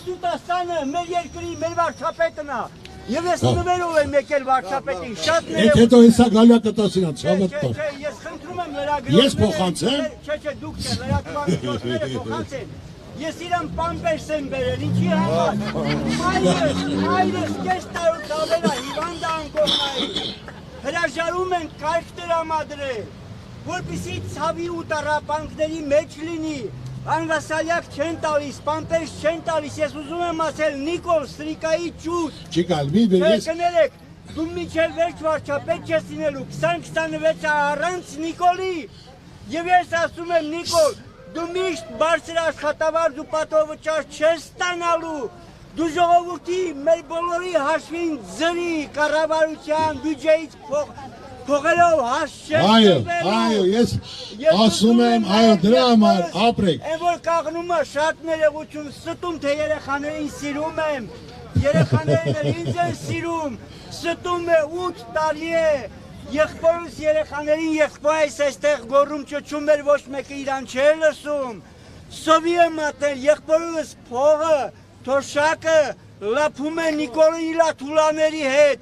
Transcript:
Սուտաստանը մեր երկրի մեր վարչապետն է։ Եվ ես նվերով եմ եկել վարչապետին, շատ Եկ հետո հեսա գալյա կտասինա, ցավդ տոր։ Ես խնդրում եմ լրագրողները։ Ես փոխանցեմ։ Չէ, դուք լրատվամիջոցները փոխանցեն։ Ես իրան պամպերս եմ բերել, ինչի համար։ Այրս կես տարուց ավելա հիվանդը անկողնայի։ Հրաժարում են կարգ տրամադրել, որպեսզի ցավի ու տառապանքների մեջ լինի։ Անվասալյակ չեն տալիս, պամպերս չեն տալիս, ես ուզում եմ ասել Նիկոլ Սրիկայի ճուս։ Չի գալվի վերես։ Կներեք, դու միջև վերջ վարչապետ չես լինելու, 2026 առանց Նիկոլի։ Եվ ես ասում եմ Նիկոլ, դու միշտ բարձր աշխատավարձ ու պատվովճար չես ստանալու։ Դու ժողովրդի մեր բոլորի հաշվին ձրի կառավարության բյուջեից փողելով հաս չես տվելու։ Այո, ես ասում եմ, այո, դրա համար ապրեք։ Այն որ կաղնում է շատ ներողություն, ստում թե երեխաներին սիրում եմ, երեխաներն էլ ինձ են սիրում, ստում է 8 տարի է, եղբորս երեխաներին եղբայրս այստեղ գոռում ճոճում էր, ոչ մեկը իրան չէր լսում, սովի եմ ատել, եղբորս փողը, թոշակը լափում է Նիկոլի լաթուլաների հետ,